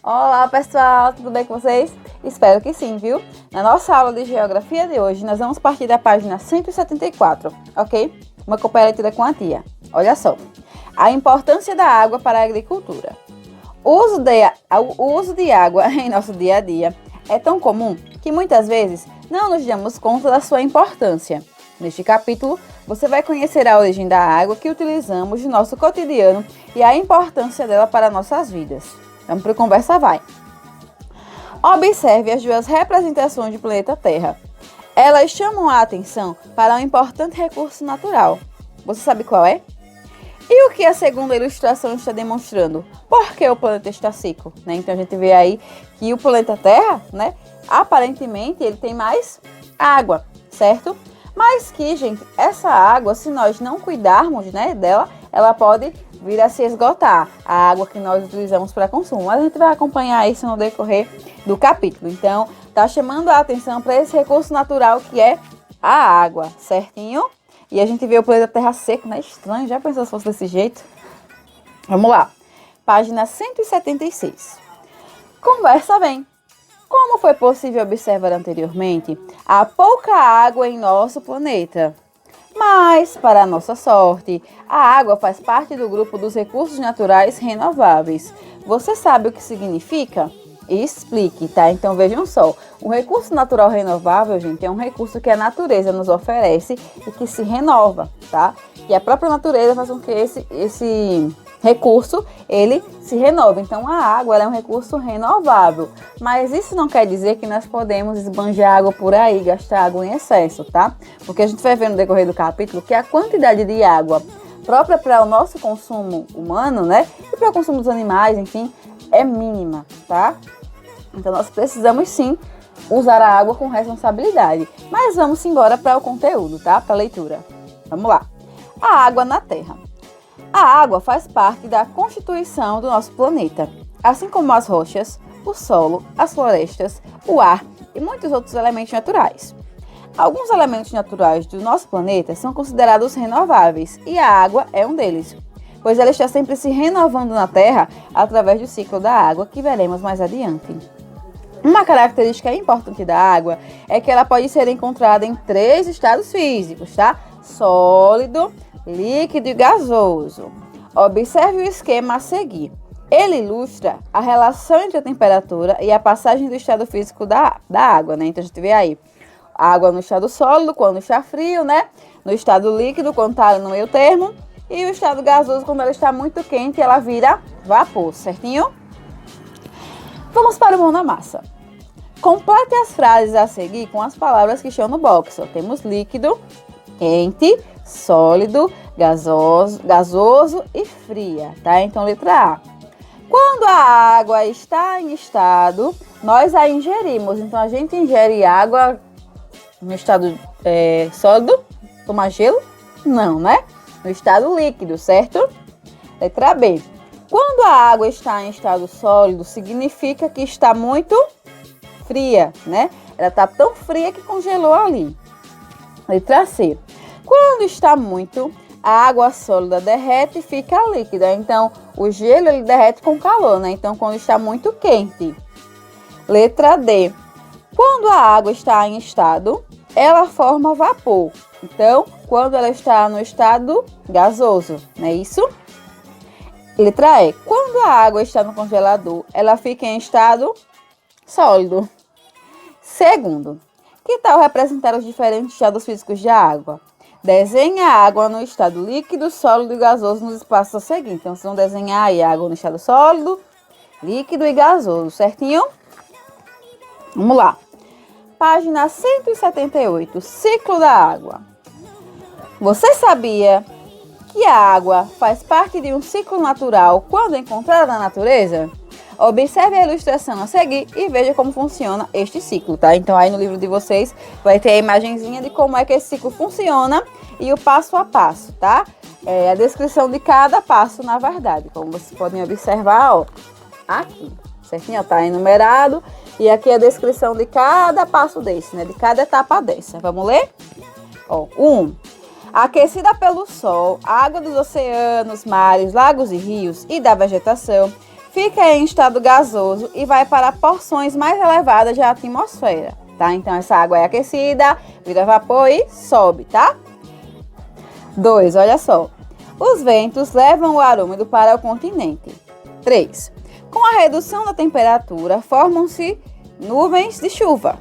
Olá pessoal, tudo bem com vocês? Espero que sim, viu? Na nossa aula de geografia de hoje, nós vamos partir da página 174, ok? Uma cooperativa com a tia. Olha só, a importância da água para a agricultura. O uso de água em nosso dia a dia é tão comum que muitas vezes não nos damos conta da sua importância. Neste capítulo, você vai conhecer a origem da água que utilizamos no nosso cotidiano e a importância dela para nossas vidas. Vamos para a conversa, vai! Observe as duas representações do planeta Terra. Elas chamam a atenção para um importante recurso natural. Você sabe qual é? E o que a segunda ilustração está demonstrando? Por que o planeta está seco? Então a gente vê aí que o planeta Terra, aparentemente ele tem mais água, certo? Mas que, gente, essa água, se nós não cuidarmos dela, ela pode vir a se esgotar, a água que nós utilizamos para consumo. Mas a gente vai acompanhar isso no decorrer do capítulo. Então, tá chamando a atenção para esse recurso natural que é a água, certinho? E a gente vê o planeta Terra seco, Estranho, já pensou se fosse desse jeito? Vamos lá. Página 176. Conversa vem. Como foi possível observar anteriormente, há pouca água em nosso planeta. Mas, para a nossa sorte, a água faz parte do grupo dos recursos naturais renováveis. Você sabe o que significa? Explique, tá? Então vejam só, o recurso natural renovável, gente, é um recurso que a natureza nos oferece e que se renova, tá? E a própria natureza faz com que esse recurso, ele se renova. Então a água ela é um recurso renovável, mas isso não quer dizer que nós podemos esbanjar água por aí, gastar água em excesso, tá? Porque a gente vai ver no decorrer do capítulo que a quantidade de água própria para o nosso consumo humano, e para o consumo dos animais, enfim, é mínima, tá? Então nós precisamos sim usar a água com responsabilidade. Mas vamos embora para o conteúdo, tá? Para a leitura. Vamos lá. A água na Terra. A água faz parte da constituição do nosso planeta, assim como as rochas, o solo, as florestas, o ar e muitos outros elementos naturais. Alguns elementos naturais do nosso planeta são considerados renováveis e a água é um deles, pois ela está sempre se renovando na Terra através do ciclo da água que veremos mais adiante. Uma característica importante da água é que ela pode ser encontrada em 3 estados físicos, tá? Sólido, líquido e gasoso. Observe o esquema a seguir. Ele ilustra a relação entre a temperatura e a passagem do estado físico da água, Então a gente vê aí a água no estado sólido, quando está frio, No estado líquido, quando está no meio termo. E o estado gasoso, quando ela está muito quente, ela vira vapor, certinho? Vamos para o mão na massa. Complete as frases a seguir com as palavras que estão no box. Temos líquido, quente, sólido, gasoso e fria, tá? Então, letra A. Quando a água está em estado, nós a ingerimos. Então, a gente ingere água no estado sólido, tomar gelo? Não, No estado líquido, certo? Letra B. Quando a água está em estado sólido, significa que está muito fria, Ela está tão fria que congelou ali. Letra C. Quando está muito, a água sólida derrete e fica líquida. Então, o gelo ele derrete com calor, Então, quando está muito quente. Letra D. Quando a água está em estado, ela forma vapor. Então, quando ela está no estado gasoso, não é isso? Letra E. Quando a água está no congelador, ela fica em estado sólido. Segundo, que tal representar os diferentes estados físicos da água? Desenhe a água no estado líquido, sólido e gasoso nos espaços a seguir. Então, vocês vão desenhar aí a água no estado sólido, líquido e gasoso, certinho? Vamos lá. Página 178, ciclo da água. Você sabia que a água faz parte de um ciclo natural quando encontrada na natureza? Observe a ilustração a seguir e veja como funciona este ciclo, tá? Então, aí no livro de vocês vai ter a imagenzinha de como é que esse ciclo funciona e o passo a passo, tá? A descrição de cada passo, na verdade, como vocês podem observar, aqui, certinho? Tá enumerado e aqui é a descrição de cada passo desse, De cada etapa dessa. Vamos ler? 1. Aquecida pelo sol, a água dos oceanos, mares, lagos e rios e da vegetação fica em estado gasoso e vai para porções mais elevadas da atmosfera, tá? Então, essa água é aquecida, vira vapor e sobe, tá? 2, olha só. Os ventos levam o ar úmido para o continente. 3. Com a redução da temperatura, formam-se nuvens de chuva.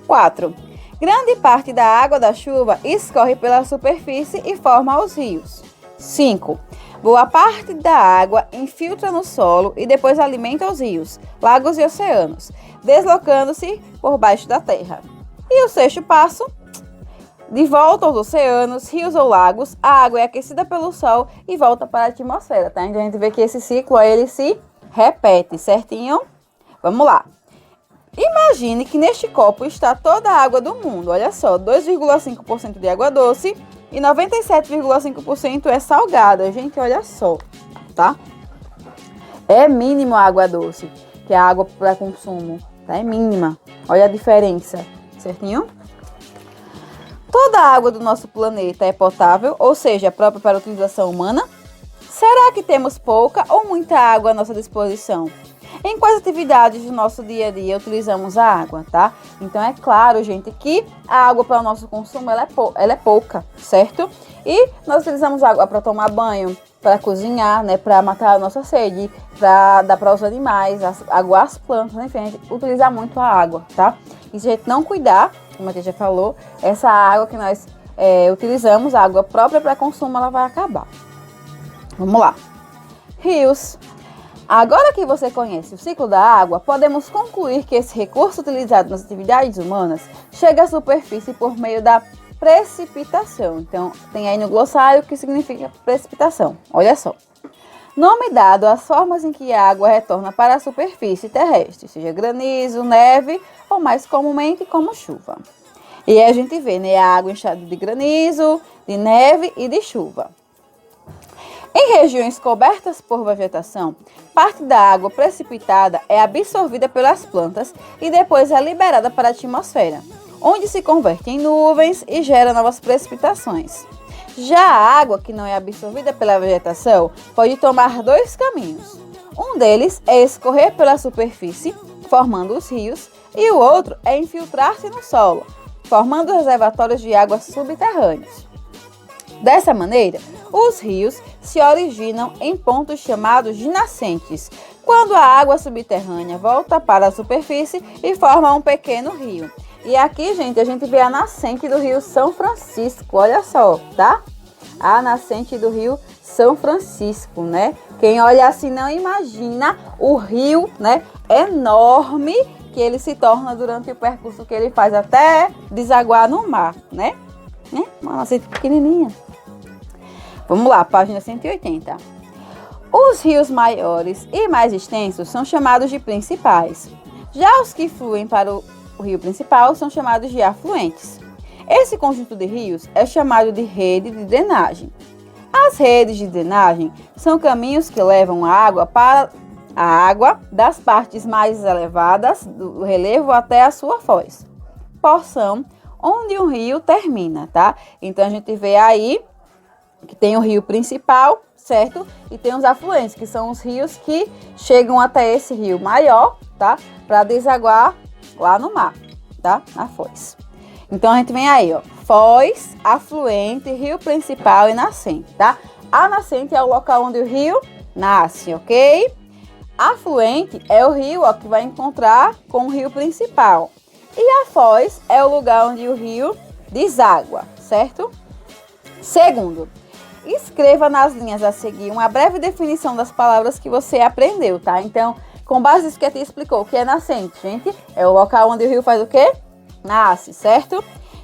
4. Grande parte da água da chuva escorre pela superfície e forma os rios. 5. Boa parte da água infiltra no solo e depois alimenta os rios, lagos e oceanos, deslocando-se por baixo da terra. E o sexto passo, de volta aos oceanos, rios ou lagos, a água é aquecida pelo sol e volta para a atmosfera, tá? Então a gente vê que esse ciclo aí, ele se repete, certinho? Vamos lá. Imagine que neste copo está toda a água do mundo. Olha só, 2,5% de água doce e 97,5% é salgada. Gente, olha só, tá? É mínimo a água doce, que é a água para consumo, tá? É mínima. Olha a diferença, certinho? Toda a água do nosso planeta é potável, ou seja, própria para utilização humana? Será que temos pouca ou muita água à nossa disposição? Em quais atividades do nosso dia a dia utilizamos a água, tá? Então, é claro, gente, que a água para o nosso consumo, ela é pouca, certo? E nós utilizamos água para tomar banho, para cozinhar, né? Para matar a nossa sede, para dar para os animais, aguar as plantas, enfim, a gente utiliza muito a água, tá? E se a gente não cuidar, como a gente já falou, essa água que nós utilizamos, a água própria para consumo, ela vai acabar. Vamos lá. Rios. Agora que você conhece o ciclo da água, podemos concluir que esse recurso utilizado nas atividades humanas chega à superfície por meio da precipitação. Então, tem aí no glossário o que significa precipitação. Olha só. Nome dado às formas em que a água retorna para a superfície terrestre, seja granizo, neve ou mais comumente como chuva. E aí a gente vê, né, a água em estado de granizo, de neve e de chuva. Em regiões cobertas por vegetação, parte da água precipitada é absorvida pelas plantas e depois é liberada para a atmosfera, onde se converte em nuvens e gera novas precipitações. Já a água que não é absorvida pela vegetação pode tomar dois caminhos. Um deles é escorrer pela superfície, formando os rios, e o outro é infiltrar-se no solo, formando reservatórios de água subterrâneos. Dessa maneira, os rios se originam em pontos chamados de nascentes, quando a água subterrânea volta para a superfície e forma um pequeno rio. E aqui, gente, a gente vê a nascente do rio São Francisco, olha só, tá? A nascente do rio São Francisco, né? Quem olha assim não imagina o rio, né, enorme que ele se torna durante o percurso que ele faz até desaguar no mar, né? Uma nascente pequenininha. Vamos lá, página 180. Os rios maiores e mais extensos são chamados de principais. Já os que fluem para o rio principal são chamados de afluentes. Esse conjunto de rios é chamado de rede de drenagem. As redes de drenagem são caminhos que levam a água das partes mais elevadas do relevo até a sua foz, porção onde o rio termina, tá? Então a gente vê aí que tem o rio principal, certo? E tem os afluentes, que são os rios que chegam até esse rio maior, tá? Para desaguar lá no mar, tá? Na foz. Então a gente vem aí, ó, foz, afluente, rio principal e nascente, tá? A nascente é o local onde o rio nasce, ok? Afluente é o rio, ó, que vai encontrar com o rio principal. E a foz é o lugar onde o rio deságua, certo? Segundo, escreva nas linhas a seguir uma breve definição das palavras que você aprendeu, tá? Então, com base nisso que a tia explicou, o que é nascente, gente? É o local onde o rio faz o quê? Nasce, certo?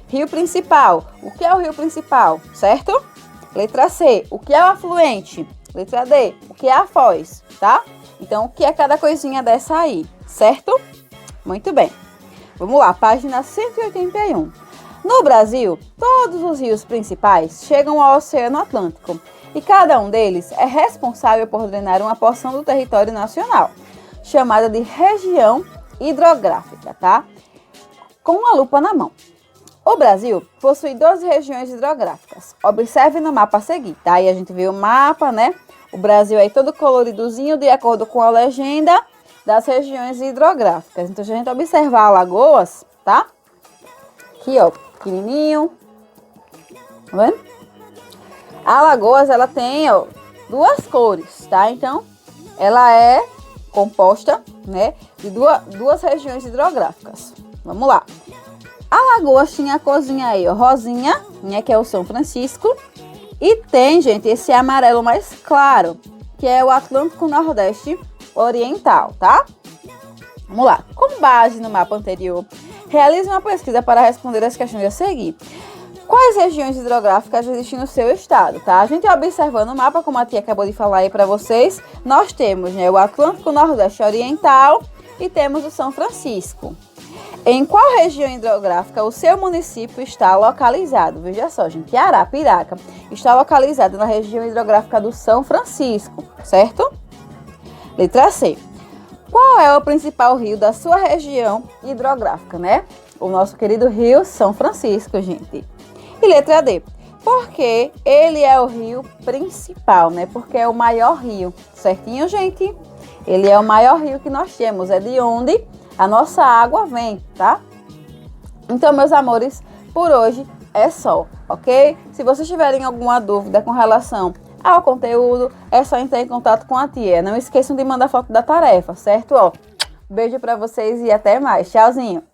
Rio principal. O que é o rio principal, certo? Letra C. O que é o afluente? Letra D. O que é a foz, tá? Então, o que é cada coisinha dessa aí, certo? Muito bem. Vamos lá, página 181. No Brasil, todos os rios principais chegam ao Oceano Atlântico e cada um deles é responsável por drenar uma porção do território nacional, chamada de região hidrográfica, tá? Com uma lupa na mão. O Brasil possui 12 regiões hidrográficas. Observe no mapa a seguir, tá? Aí a gente vê o mapa, né? O Brasil aí todo coloridozinho, de acordo com a legenda das regiões hidrográficas. Então, se a gente observar Alagoas, tá? Aqui, ó, pequenininho. Tá vendo? A Alagoas, ela tem, ó, duas cores, tá? Então, ela é composta, né, de duas regiões hidrográficas. Vamos lá. Alagoas tinha a corzinha aí, ó, rosinha, né, que é o São Francisco. E tem, gente, esse amarelo mais claro, que é o Atlântico Nordeste Oriental, tá? Vamos lá. Com base no mapa anterior, realize uma pesquisa para responder as questões a seguir. Quais regiões hidrográficas existem no seu estado, tá? A gente observando o mapa, como a tia acabou de falar aí para vocês, nós temos, né, o Atlântico Nordeste Oriental e temos o São Francisco. Em qual região hidrográfica o seu município está localizado? Veja só, gente, Arapiraca está localizado na região hidrográfica do São Francisco, certo? Letra C. Qual é o principal rio da sua região hidrográfica, né? O nosso querido rio São Francisco, gente. E letra D. Porque ele é o rio principal, né? Porque é o maior rio, certinho, gente? Ele é o maior rio que nós temos, é de onde a nossa água vem, tá? Então, meus amores, por hoje é só, ok? Se vocês tiverem alguma dúvida com relação ao conteúdo, é só entrar em contato com a tia. Não esqueçam de mandar foto da tarefa, certo? Ó, beijo pra vocês e até mais. Tchauzinho!